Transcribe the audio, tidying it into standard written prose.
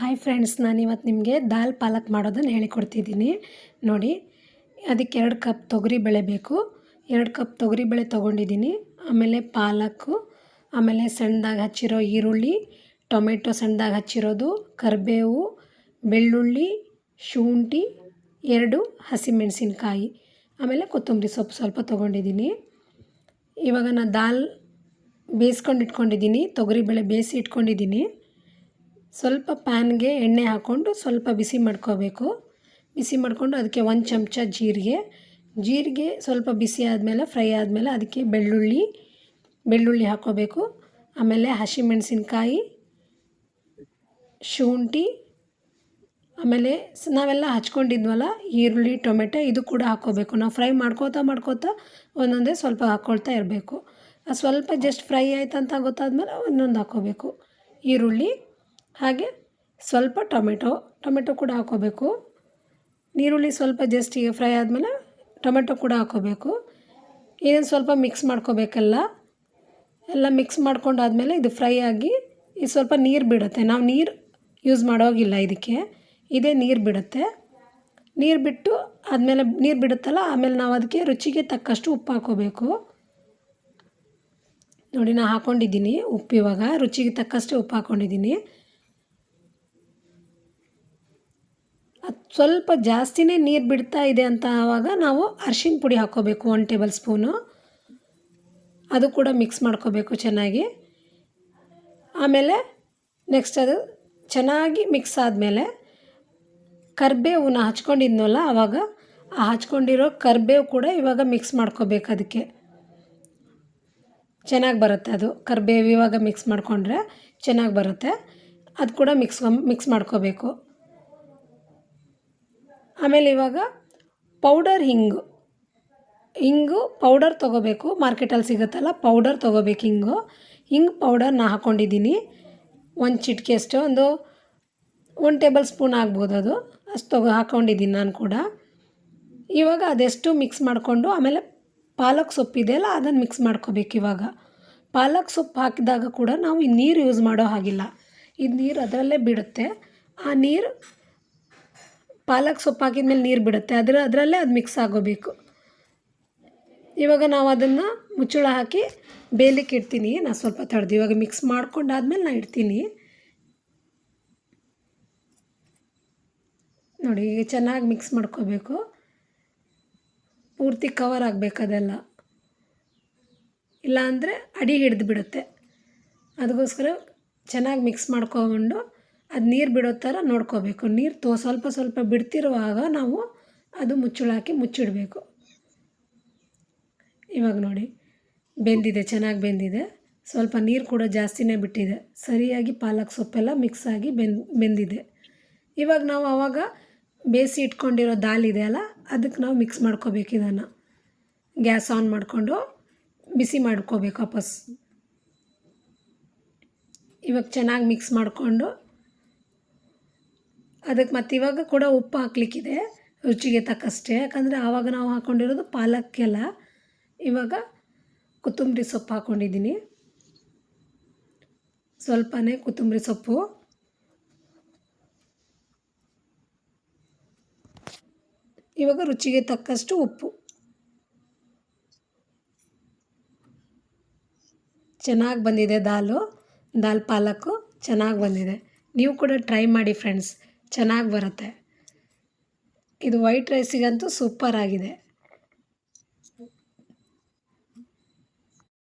Hi friends, ನಾನಿವತ್ತು ನಿಮಗೆ ದಾಲ್ ಪಾಲಕ್ ಮಾಡೋದನ್ನು ಹೇಳಿಕೊಡ್ತಿದ್ದೀನಿ. ನೋಡಿ, ಅದಕ್ಕೆ 2 ಕಪ್ ತೊಗರಿಬೇಳೆ ಬೇಕು. 2 ಕಪ್ ತೊಗರಿಬೇಳೆ ತೊಗೊಂಡಿದ್ದೀನಿ. ಆಮೇಲೆ ಪಾಲಕ್ಕು, ಆಮೇಲೆ ಸಣ್ಣದಾಗಿ ಹಚ್ಚಿರೋ ಈರುಳ್ಳಿ, ಟೊಮೆಟೊ ಸಣ್ಣದಾಗಿ ಹಚ್ಚಿರೋದು, ಕರಿಬೇವು, ಬೆಳ್ಳುಳ್ಳಿ, ಶುಂಠಿ, 2 ಹಸಿಮೆಣಸಿನ್ಕಾಯಿ, ಆಮೇಲೆ ಕೊತ್ತಂಬರಿ ಸೊಪ್ಪು ಸ್ವಲ್ಪ ತೊಗೊಂಡಿದ್ದೀನಿ. ಇವಾಗ ನಾನು ದಾಲ್ ಬೇಯಿಸ್ಕೊಂಡು ಇಟ್ಕೊಂಡಿದ್ದೀನಿ, ತೊಗರಿಬೇಳೆ ಬೇಯಿಸಿ ಇಟ್ಕೊಂಡಿದ್ದೀನಿ. ಸ್ವಲ್ಪ ಪ್ಯಾನ್ಗೆ ಎಣ್ಣೆ ಹಾಕ್ಕೊಂಡು ಸ್ವಲ್ಪ ಬಿಸಿ ಮಾಡ್ಕೋಬೇಕು. ಬಿಸಿ ಮಾಡಿಕೊಂಡು ಅದಕ್ಕೆ 1 ಚಮಚ ಜೀರಿಗೆ ಸ್ವಲ್ಪ ಬಿಸಿ ಆದಮೇಲೆ ಫ್ರೈ ಆದಮೇಲೆ ಅದಕ್ಕೆ ಬೆಳ್ಳುಳ್ಳಿ ಹಾಕ್ಕೋಬೇಕು. ಆಮೇಲೆ ಹಸಿಮೆಣಸಿನ್ಕಾಯಿ, ಶುಂಠಿ, ಆಮೇಲೆ ನಾವೆಲ್ಲ ಹಚ್ಕೊಂಡಿದ್ವಲ್ಲ ಈರುಳ್ಳಿ, ಟೊಮೆಟೊ ಇದು ಕೂಡ ಹಾಕ್ಕೋಬೇಕು. ನಾವು ಫ್ರೈ ಮಾಡ್ಕೋತಾ ಒಂದೊಂದೇ ಸ್ವಲ್ಪ ಹಾಕ್ಕೊಳ್ತಾ ಇರಬೇಕು. ಸ್ವಲ್ಪ ಜಸ್ಟ್ ಫ್ರೈ ಆಯ್ತು ಅಂತ ಗೊತ್ತಾದ್ಮೇಲೆ ಒಂದೊಂದು ಹಾಕ್ಕೋಬೇಕು. ಈರುಳ್ಳಿ ಹಾಗೆ ಸ್ವಲ್ಪ ಟೊಮೆಟೊ ಕೂಡ ಹಾಕ್ಕೋಬೇಕು. ಈರುಳ್ಳಿ ಸ್ವಲ್ಪ ಜಸ್ಟ್ ಈಗ ಫ್ರೈ ಆದಮೇಲೆ ಟೊಮೆಟೊ ಕೂಡ ಹಾಕ್ಕೋಬೇಕು. ಇದನ್ನು ಸ್ವಲ್ಪ ಮಿಕ್ಸ್ ಮಾಡ್ಕೋಬೇಕೆಲ್ಲ. ಎಲ್ಲ ಮಿಕ್ಸ್ ಮಾಡ್ಕೊಂಡಾದಮೇಲೆ ಇದು ಫ್ರೈ ಆಗಿ ಇದು ಸ್ವಲ್ಪ ನೀರು ಬಿಡುತ್ತೆ. ನಾವು ನೀರು ಯೂಸ್ ಮಾಡೋಗಿಲ್ಲ ಇದಕ್ಕೆ, ಇದೇ ನೀರು ಬಿಡುತ್ತೆ. ನೀರು ಬಿಟ್ಟು ಆದಮೇಲೆ ನೀರು ಬಿಡುತ್ತಲ್ಲ, ಆಮೇಲೆ ನಾವು ಅದಕ್ಕೆ ರುಚಿಗೆ ತಕ್ಕಷ್ಟು ಉಪ್ಪು ಹಾಕ್ಕೋಬೇಕು. ನೋಡಿ, ನಾನು ಹಾಕ್ಕೊಂಡಿದ್ದೀನಿ ಉಪ್ಪು. ಇವಾಗ ರುಚಿಗೆ ತಕ್ಕಷ್ಟು ಉಪ್ಪು ಹಾಕ್ಕೊಂಡಿದ್ದೀನಿ. ಅದು ಸ್ವಲ್ಪ ಜಾಸ್ತಿನೇ ನೀರು ಬಿಡ್ತಾ ಇದೆ ಅಂತ ಆವಾಗ ನಾವು ಅರಿಶಿನ ಪುಡಿ ಹಾಕ್ಕೋಬೇಕು 1 ಟೇಬಲ್ ಸ್ಪೂನು. ಅದು ಕೂಡ ಮಿಕ್ಸ್ ಮಾಡ್ಕೋಬೇಕು ಚೆನ್ನಾಗಿ. ಆಮೇಲೆ ನೆಕ್ಸ್ಟ್ ಅದು ಚೆನ್ನಾಗಿ ಮಿಕ್ಸ್ ಆದಮೇಲೆ ಕರಿಬೇವನ್ನ ಹಚ್ಕೊಂಡಿದ್ನಲ್ಲ, ಆವಾಗ ಆ ಹಚ್ಕೊಂಡಿರೋ ಕರಿಬೇವು ಕೂಡ ಇವಾಗ ಮಿಕ್ಸ್ ಮಾಡ್ಕೋಬೇಕು. ಅದಕ್ಕೆ ಚೆನ್ನಾಗಿ ಬರುತ್ತೆ. ಅದು ಕರಿಬೇವು ಇವಾಗ ಮಿಕ್ಸ್ ಮಾಡಿಕೊಂಡ್ರೆ ಚೆನ್ನಾಗಿ ಬರುತ್ತೆ. ಅದು ಕೂಡ ಮಿಕ್ಸ್ ಮಾಡ್ಕೋಬೇಕು. ಆಮೇಲೆ ಇವಾಗ ಪೌಡರ್ ಹಿಂಗು ಪೌಡರ್ ತೊಗೋಬೇಕು. ಮಾರ್ಕೆಟಲ್ಲಿ ಸಿಗುತ್ತಲ್ಲ, ಪೌಡರ್ ತೊಗೋಬೇಕು. ಹಿಂಗು ಪೌಡರ್ ನಾನು ಹಾಕ್ಕೊಂಡಿದ್ದೀನಿ. 1 ಚಿಟಿಕೆಯಷ್ಟು, 1 ಟೇಬಲ್ ಸ್ಪೂನ್ ಆಗ್ಬೋದು, ಅದು ಅಷ್ಟು ಹಾಕ್ಕೊಂಡಿದ್ದೀನಿ ನಾನು ಕೂಡ. ಇವಾಗ ಅದೆಷ್ಟು ಮಿಕ್ಸ್ ಮಾಡಿಕೊಂಡು ಆಮೇಲೆ ಪಾಲಕ್ ಸೊಪ್ಪಿದೆಯಲ್ಲ ಅದನ್ನು ಮಿಕ್ಸ್ ಮಾಡ್ಕೋಬೇಕು. ಇವಾಗ ಪಾಲಕ್ ಸೊಪ್ಪು ಹಾಕಿದಾಗ ಕೂಡ ನಾವು ಈ ನೀರು ಯೂಸ್ ಮಾಡೋ ಹಾಗಿಲ್ಲ. ಇದು ನೀರು ಅದರಲ್ಲೇ ಬಿಡುತ್ತೆ. ಆ ನೀರು ಪಾಲಕ್ ಸೊಪ್ಪು ಹಾಕಿದ್ಮೇಲೆ ನೀರು ಬಿಡುತ್ತೆ, ಅದರಲ್ಲೇ ಅದು ಮಿಕ್ಸ್ ಆಗೋಬೇಕು. ಇವಾಗ ನಾವು ಅದನ್ನು ಮುಚ್ಚಳ ಹಾಕಿ ಬೇಯಲಿಕ್ಕೆ ಇಡ್ತೀನಿ. ನಾನು ಸ್ವಲ್ಪ ತಡೆದು ಇವಾಗ ಮಿಕ್ಸ್ ಮಾಡ್ಕೊಂಡಾದ್ಮೇಲೆ ನಾನು ಇಡ್ತೀನಿ. ನೋಡಿ, ಈಗ ಚೆನ್ನಾಗಿ ಮಿಕ್ಸ್ ಮಾಡ್ಕೋಬೇಕು. ಪೂರ್ತಿ ಕವರ್ ಆಗಬೇಕು ಅದೆಲ್ಲ, ಇಲ್ಲಾಂದರೆ ಅಡಿ ಹಿಡಿದು ಬಿಡುತ್ತೆ. ಅದಕ್ಕೋಸ್ಕರ ಚೆನ್ನಾಗಿ ಮಿಕ್ಸ್ ಮಾಡ್ಕೊಂಡು ಅದು ನೀರು ಬಿಡೋ ಥರ ನೋಡ್ಕೋಬೇಕು. ನೀರು ಸ್ವಲ್ಪ ಬಿಡ್ತಿರುವಾಗ ನಾವು ಅದು ಮುಚ್ಚಳ ಹಾಕಿ ಮುಚ್ಚಿಡಬೇಕು. ಇವಾಗ ನೋಡಿ, ಬೆಂದಿದೆ, ಚೆನ್ನಾಗಿ ಬೆಂದಿದೆ. ಸ್ವಲ್ಪ ನೀರು ಕೂಡ ಜಾಸ್ತಿನೇ ಬಿಟ್ಟಿದೆ. ಸರಿಯಾಗಿ ಪಾಲಕ್ ಸೊಪ್ಪೆಲ್ಲ ಮಿಕ್ಸ್ ಆಗಿ ಬೆಂದಿದೆ. ಇವಾಗ ನಾವು ಆವಾಗ ಬೇಯಿಸಿ ಇಟ್ಕೊಂಡಿರೋ ದಾಲ್ ಇದೆಯಲ್ಲ, ಅದಕ್ಕೆ ನಾವು ಮಿಕ್ಸ್ ಮಾಡ್ಕೋಬೇಕು. ಇದನ್ನು ಗ್ಯಾಸ್ ಆನ್ ಮಾಡಿಕೊಂಡು ಬಿಸಿ ಮಾಡ್ಕೋಬೇಕು ವಾಪಸ್. ಇವಾಗ ಚೆನ್ನಾಗಿ ಮಿಕ್ಸ್ ಮಾಡಿಕೊಂಡು ಅದಕ್ಕೆ ಮತ್ತು ಇವಾಗ ಕೂಡ ಉಪ್ಪು ಹಾಕ್ಲಿಕ್ಕಿದೆ ರುಚಿಗೆ ತಕ್ಕಷ್ಟೇ. ಯಾಕಂದರೆ ಆವಾಗ ನಾವು ಹಾಕ್ಕೊಂಡಿರೋದು ಪಾಲಕ್ಕೆಲ್ಲ. ಇವಾಗ ಕೊತ್ತಂಬರಿ ಸೊಪ್ಪು ಹಾಕ್ಕೊಂಡಿದ್ದೀನಿ, ಸ್ವಲ್ಪನೇ ಕೊತ್ತಂಬರಿ ಸೊಪ್ಪು. ಇವಾಗ ರುಚಿಗೆ ತಕ್ಕಷ್ಟು ಉಪ್ಪು. ಚೆನ್ನಾಗಿ ಬಂದಿದೆ ದಾಲ್ ಪಾಲಕ್ಕು ಚೆನ್ನಾಗಿ ಬಂದಿದೆ. ನೀವು ಕೂಡ ಟ್ರೈ ಮಾಡಿ ಫ್ರೆಂಡ್ಸ್, ಚೆನ್ನಾಗಿ ಬರುತ್ತೆ. ಇದು ವೈಟ್ ರೈಸಿಗಂತೂ ಸೂಪರ್ ಆಗಿದೆ.